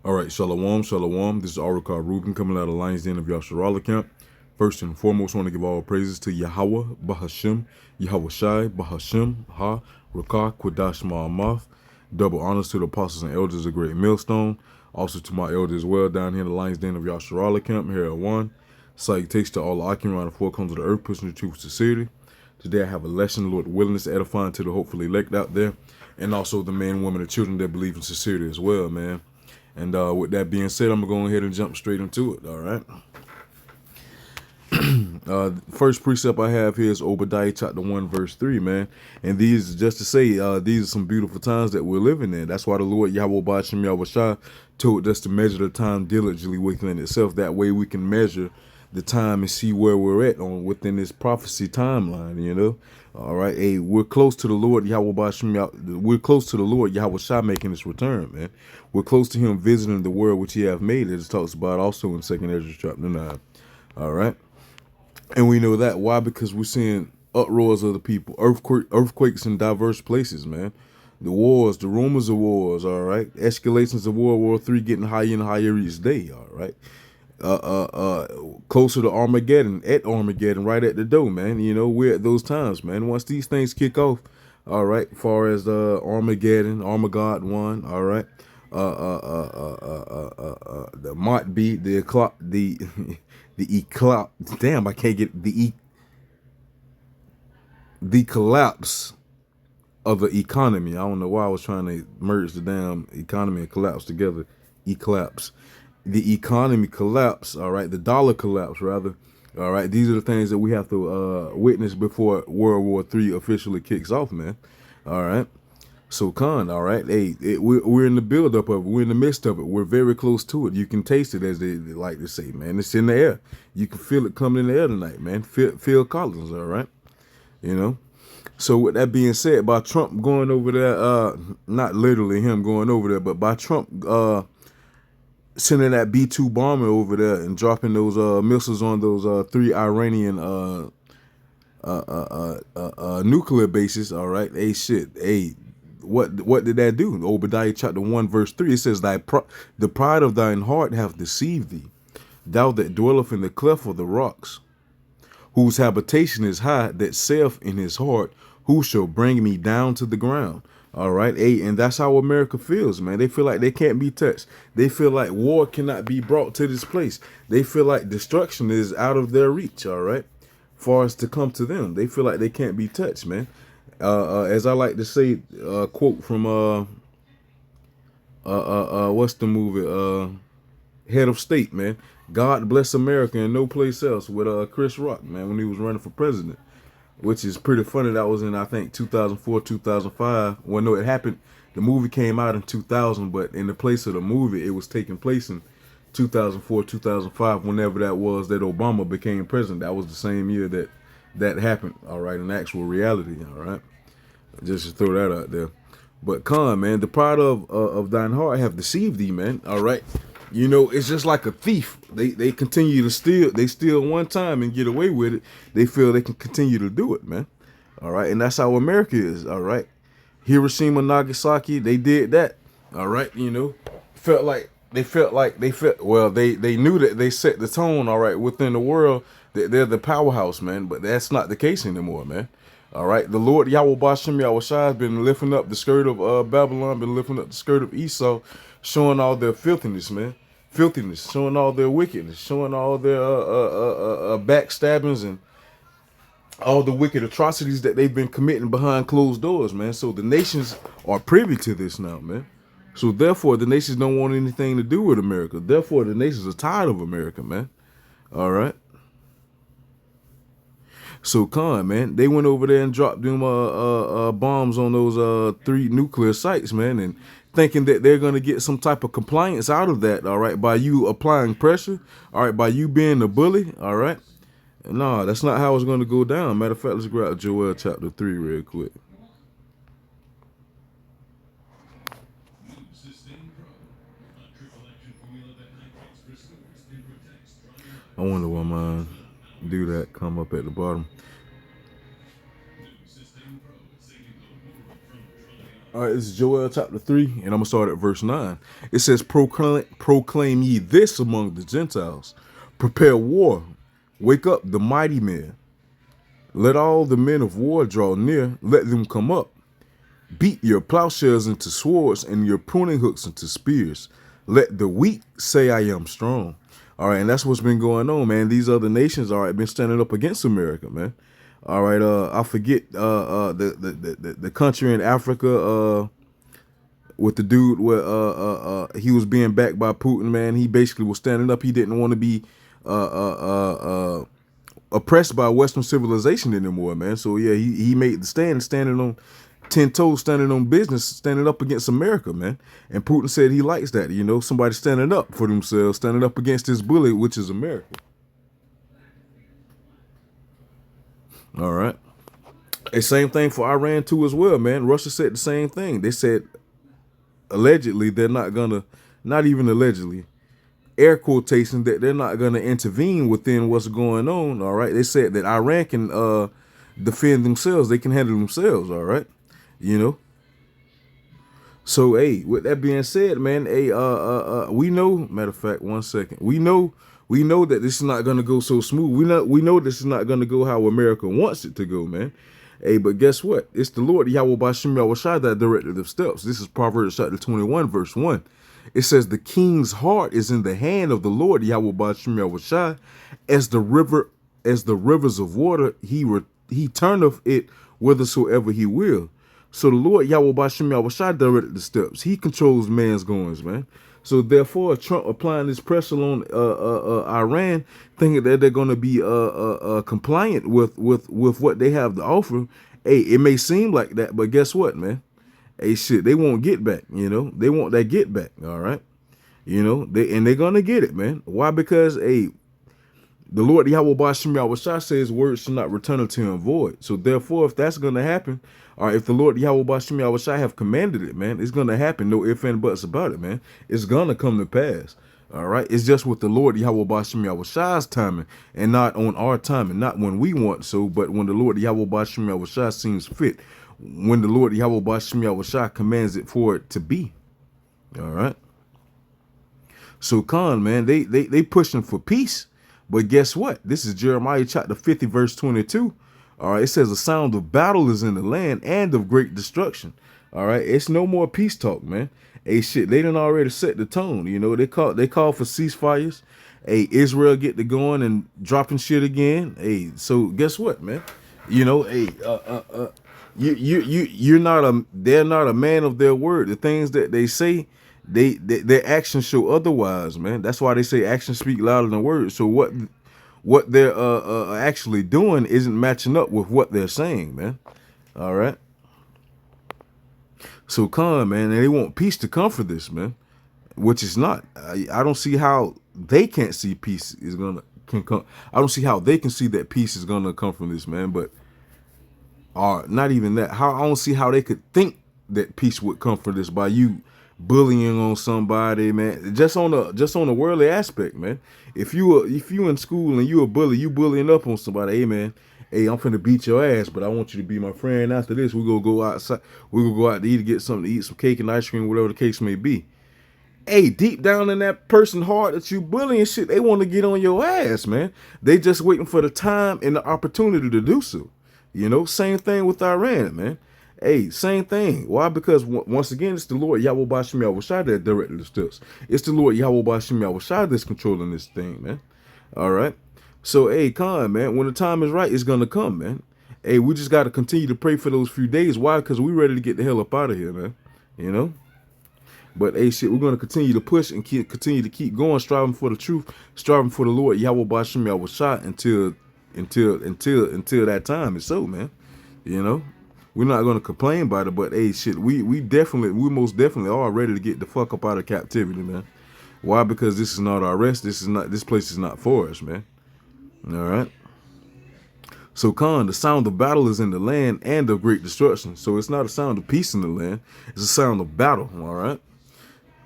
All right, shalom, shalom. This is Arakar Rubin coming out of Lions Den of Yasharala camp. First and foremost, I want to give all praises to Yahweh, Bahashim, Yahweh Shai, Bahashim, Ha, Rakah, Quadash Ma'amath. Double honors to the apostles and elders of Great Millstone. Also to my elders as well down here in the Lions Den of Yasharala camp here at 1. Salutations to all the Akim around the four corners of the earth, pushing the truth with sincerity. Today I have a lesson, Lord willingness, edifying to the hopefully elect out there, and also the men, women, and children that believe in sincerity as well, man. And with that being said, I'm going to go ahead and jump straight into it, all right? First precept I have here is Obadiah chapter 1, verse 3, man. And these, just to say, these are some beautiful times that we're living in. That's why the Lord Yahweh Ba'ashem Yahweh Shai told us to measure the time diligently within itself. That way we can measure the time and see where we're at on within this prophecy timeline, you know. All right, hey, we're close to the Lord Yahweh Ba'ashem. We're close to the Lord Yahweh Shai making his return, man. We're close to him visiting the world which he have made, as it talks about also in 2nd Ezra chapter 9. All right, and we know that why? Because we're seeing uproars of the people, earthquakes in diverse places, man. The wars, the rumors of wars, all right. Escalations of World War III getting higher and higher each day, all right. Closer to Armageddon, right at the door, man. You know, we're at those times, man. Once these things kick off, all right, far as Armageddon, Armageddon 1, all right. The might be the the eclipse. Damn, I can't get the collapse of the economy. I don't know why I was trying to merge the damn economy and collapse together. Eclipse. The economy collapse, all right, the dollar collapse, rather, all right. These are the things that we have to witness before World War III officially kicks off, man, all right. So, all right, hey, we're in the buildup of it. We're in the midst of it. We're very close to it. You can taste it, as they like to say, man. It's in the air. You can feel it coming in the air tonight, man. Phil Collins, all right, you know. So with that being said, by Trump going over there, not literally him going over there, but by Trump sending that B-2 bomber over there and dropping those missiles on those 3 Iranian nuclear bases, all right. Hey, shit. Hey, what did that do? Obadiah chapter 1, verse 3, it says, the pride of thine heart hath deceived thee, thou that dwelleth in the cleft of the rocks, whose habitation is high, that saith in his heart, who shall bring me down to the ground? All right, hey, and that's how America feels, man. They feel like they can't be touched. They feel like war cannot be brought to this place. They feel like destruction is out of their reach, all right, far as to come to them. They feel like they can't be touched, man. As I like to say, quote from what's the movie? Head of State, man. God bless America and no place else, with Chris Rock, man, when he was running for president. Which is pretty funny. That was in, I think, 2004, 2005. Well, no, it happened. The movie came out in 2000, but in the place of the movie, it was taking place in 2004, 2005, whenever that was that Obama became president. That was the same year that happened, all right, in actual reality, all right? Just to throw that out there. But man, the pride of thine heart have deceived thee, man, all right? You know, it's just like a thief. They continue to steal. They steal one time and get away with it. They feel they can continue to do it, man. All right, and that's how America is. All right, Hiroshima, Nagasaki, they did that. All right, you know, they felt. Well, they knew that they set the tone. All right, within the world that they're the powerhouse, man. But that's not the case anymore, man. All right, the Lord Yahweh Bashem Yahweh Shai has been lifting up the skirt of Babylon, been lifting up the skirt of Esau, showing all their filthiness, man. Filthiness, showing all their wickedness, showing all their backstabbings and all the wicked atrocities that they've been committing behind closed doors, man. So the nations are privy to this now, man. So therefore, the nations don't want anything to do with America. Therefore, the nations are tired of America, man. All right. So man, they went over there and dropped them bombs on those 3 nuclear sites, man, and thinking that they're gonna get some type of compliance out of that, all right, by you applying pressure, all right, by you being a bully, all right. No, that's not how it's gonna go down. Matter of fact, let's grab Joel chapter 3 real quick. I wonder why mine do that. Come up at the bottom. All right, this is Joel chapter 3, and I'm going to start at verse 9. It says, proclaim ye this among the Gentiles. Prepare war. Wake up the mighty men. Let all the men of war draw near. Let them come up. Beat your plowshares into swords and your pruning hooks into spears. Let the weak say, I am strong. All right, and that's what's been going on, man. These other nations, all right, been standing up against America, man. All right, I forget the country in Africa with the dude where he was being backed by Putin, man. He basically was standing up. He didn't want to be oppressed by Western civilization anymore, man. So yeah, he made the stand, standing on 10 toes, standing on business, standing up against America, man. And Putin said he likes that, you know, somebody standing up for themselves, standing up against this bully, which is America. All right. And same thing for Iran too as well, man. Russia said the same thing. They said allegedly they're not gonna, not even allegedly, air quotation, that they're not gonna intervene within what's going on. All right. They said that Iran can defend themselves. They can handle themselves. All right. You know. So hey, with that being said, man, hey, we know. Matter of fact, 1 second. We know that this is not gonna go so smooth. We know this is not gonna go how America wants it to go, man. Hey, but guess what? It's the Lord Yahweh Bashim Yahushai that directed the steps. This is Proverbs chapter 21, verse 1. It says, the king's heart is in the hand of the Lord Yahweh Bashim Yahushai, as the rivers of water, he turneth it whithersoever he will. So the Lord Yahweh Bashim Yahushai directed the steps. He controls man's goings, man. So therefore, Trump applying this pressure on Iran, thinking that they're going to be compliant with what they have to offer. Hey, it may seem like that, but guess what, man? Hey, shit, they won't get back. You know, they want that get back. All right, you know, they're gonna get it, man. Why? Because hey, the Lord Yahweh Bashim Yahushai says words should not return unto him void. So therefore, if that's gonna happen, all right, if the Lord Yahweh Bashim Yahushai have commanded it, man, it's gonna happen. No ifs and buts about it, man. It's gonna come to pass. All right, it's just with the Lord Yahweh Bashim Yahushai's timing, and not on our timing, not when we want so, but when the Lord Yahweh Bashim Yahushai seems fit, when the Lord Yahweh Bashim Yahushai commands it for it to be. All right. So Khan, man, they pushing for peace. But guess what? This is Jeremiah chapter 50, verse 22. All right, it says the sound of battle is in the land and of great destruction. All right, it's no more peace talk, man. Hey, shit, they done already set the tone. You know, they call for ceasefires. Hey, Israel get to going and dropping shit again. Hey, so guess what, man? You know, hey, they're not a man of their word. The things that they say, their actions show otherwise, man. That's why they say actions speak louder than words. So what they're actually doing isn't matching up with what they're saying, man. All right. So Khan, man, and they want peace to come for this, man, which is not. I don't see how they can't see peace can come. I don't see how they can see that peace is gonna come from this, man. But not even that. I don't see how they could think that peace would come from this by you bullying on somebody, man. Just on a worldly aspect, man. If you in school and you a bully, you bullying up on somebody, hey man, hey, I'm finna beat your ass, but I want you to be my friend. After this, we're gonna go outside. We're gonna go out to eat, to get something to eat, some cake and ice cream, whatever the case may be. Hey, deep down in that person's heart that you bullying shit, they want to get on your ass, man. They just waiting for the time and the opportunity to do so. You know, same thing with Iran, man. Hey, same thing. Why? Because once again, it's the Lord Yahweh Bashim Yahushai that directed the steps. It's the Lord Yahweh Bashim Yahushai that's controlling this thing, man. All right. So, hey, Khan, man, when the time is right, it's gonna come, man. Hey, we just got to continue to pray for those few days. Why? Because we ready to get the hell up out of here, man. You know. But hey, shit, we're gonna continue to push and continue to keep going, striving for the truth, striving for the Lord Yahweh Bashim Yahushai until that time is so, man. You know. We're not gonna complain about it, but hey, shit, we most definitely are ready to get the fuck up out of captivity, man. Why? Because this is not our rest. This place is not for us, man. All right. So, Khan, the sound of battle is in the land and of great destruction. So it's not a sound of peace in the land; it's a sound of battle. All right.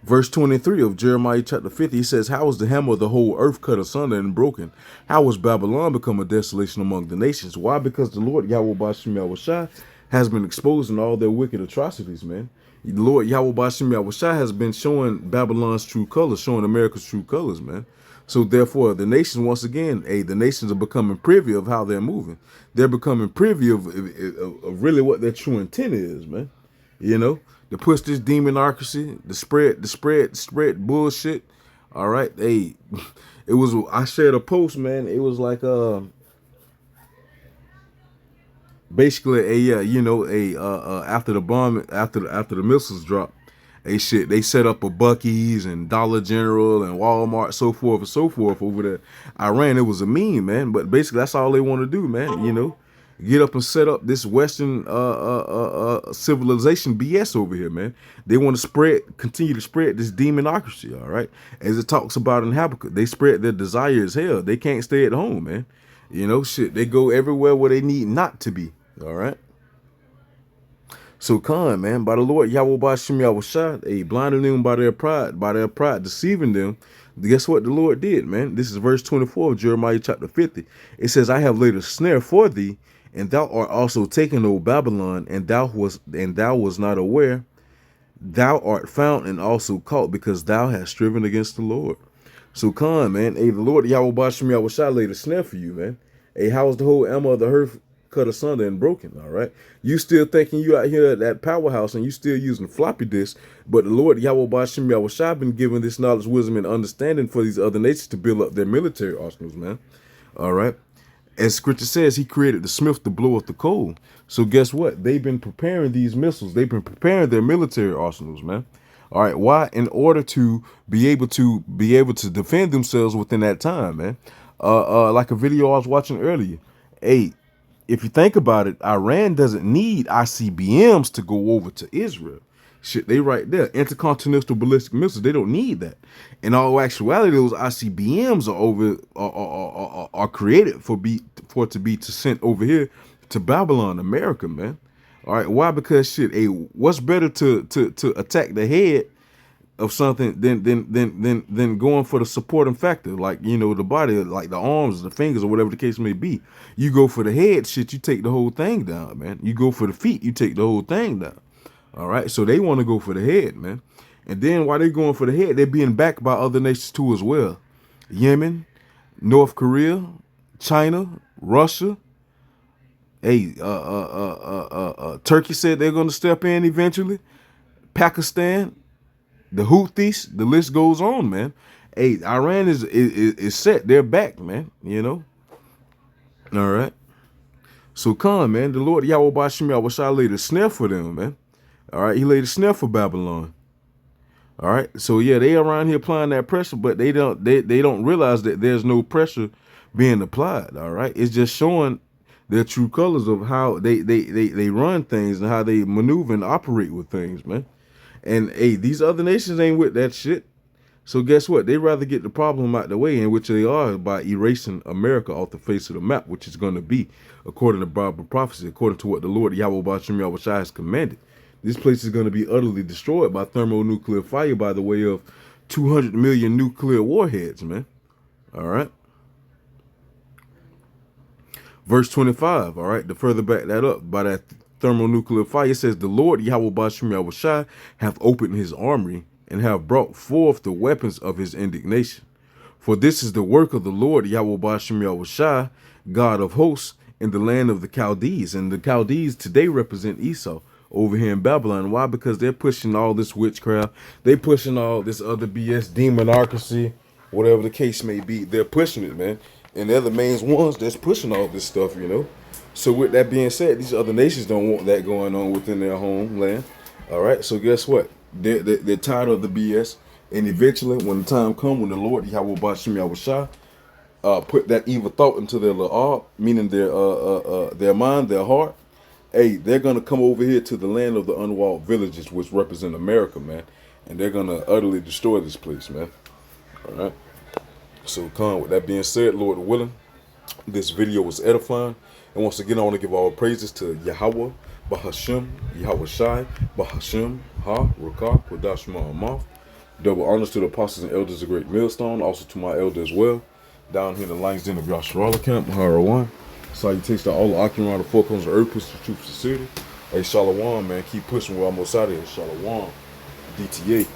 Verse 23 of Jeremiah chapter 50, he says, how was the hammer of the whole earth cut asunder and broken? How was Babylon become a desolation among the nations? Why? Because the Lord Yahweh Bashim Yahushai has been exposing all their wicked atrocities, man. The Lord Yahweh Bashim Yahushua has been showing Babylon's true colors, showing America's true colors, man. So therefore, the nations, once again, the nations are becoming privy of how they're moving. They're becoming privy of really what their true intent is, man. You know, to push this demonocracy, the spread bullshit. All right, hey, I shared a post, man. It was like basically after the bomb, after the missiles dropped, they set up a Buc-ee's and Dollar General and Walmart, so forth and so forth over there. Iran, it was a meme, man, but basically that's all they want to do, man. You know, get up and set up this Western civilization BS over here, man. They want to continue to spread this demonocracy, all right? As it talks about in Habakkuk, they spread their desire as hell. They can't stay at home, man. You know, shit, they go everywhere where they need not to be, all right? So Khan, man, by the Lord Yahweh Bashim Yahushua, blinding them by their pride, deceiving them. Guess what the Lord did, man? This is verse 24 of Jeremiah chapter 50. It says, I have laid a snare for thee, and thou art also taken, O Babylon, and thou was not aware. Thou art found and also caught, because thou hast striven against the Lord. So Khan, man, the Lord Yahweh Bashim Yahushua laid a snare for you, man. How is the whole emma of the earth cut asunder and broken, all right? You still thinking you out here at that powerhouse and you still using floppy disks, but the Lord Yahweh Bashim Yahushua been giving this knowledge, wisdom, and understanding for these other nations to build up their military arsenals, man. All right? As scripture says, he created the smith to blow up the coal. So guess what? They've been preparing these missiles. They've been preparing their military arsenals, man. All right, why? In order to be able to defend themselves within that time, man. Like a video I was watching earlier. If you think about it, Iran doesn't need ICBMs to go over to Israel. Shit, they right there. Intercontinental ballistic missiles. They don't need that. In all actuality, those ICBMs are created for it to be sent over here to Babylon, America, man. All right, why? Because shit, what's better to attack the head of something than going for the supporting factor, like, you know, the body, like the arms, the fingers, or whatever the case may be. You go for the head, shit, you take the whole thing down, man. You go for the feet, you take the whole thing down. All right, so they want to go for the head, man. And then while they're going for the head, they're being backed by other nations too as well. Yemen, North Korea, China, Russia. Turkey said they're going to step in eventually. Pakistan, the Houthis, the list goes on, man. Iran is set. They're back, man, you know. All right. So Khan, man, the Lord Yahweh Bashim Yahushua laid a snare for them, man. All right, he laid a snare for Babylon. All right, so yeah, they around here applying that pressure, but they don't realize that there's no pressure being applied. All right, it's just showing their true colors of how they run things and how they maneuver and operate with things, man. And these other nations ain't with that shit. So guess what? They rather get the problem out the way, in which they are by erasing America off the face of the map, which is going to be, according to Bible prophecy, according to what the Lord Yahweh Bashim Yahushua has commanded. This place is going to be utterly destroyed by thermonuclear fire by the way of 200 million nuclear warheads, man. All right. Verse 25, all right, to further back that up, by that thermonuclear fire, it says, the Lord Yahweh Bashim Yahushua hath opened his armory and have brought forth the weapons of his indignation. For this is the work of the Lord Yahweh Bashim Yahushua, God of hosts, in the land of the Chaldees. And the Chaldees today represent Esau over here in Babylon. Why? Because they're pushing all this witchcraft. They pushing all this other BS, demonocracy, whatever the case may be. They're pushing it, man. And they're the main ones that's pushing all this stuff, you know. So with that being said, these other nations don't want that going on within their homeland. All right. So guess what? They're tired of the BS. And eventually, when the time comes, when the Lord Yahweh Bashim Yahushua put that evil thought into their la'ar, meaning their mind, their heart, they're going to come over here to the land of the unwalled villages, which represent America, man. And they're going to utterly destroy this place, man. All right. So, Con, with that being said, Lord willing, this video was edifying. And once again, I want to give all praises to Yahweh, Bahashim, Yahweh Shai, Bahashim, Ha, Rakah, Kodash Ma'amath. Double honors to the apostles and elders of Great Millstone, also to my elder as well. Down here in the Lions Den of Yasharala Camp, Mahara 1. Salutations to all the occupants around the four corners of earth, push the troops to city. Hey, Shalom, man. Keep pushing. We're almost out of here. Shalom. DTA.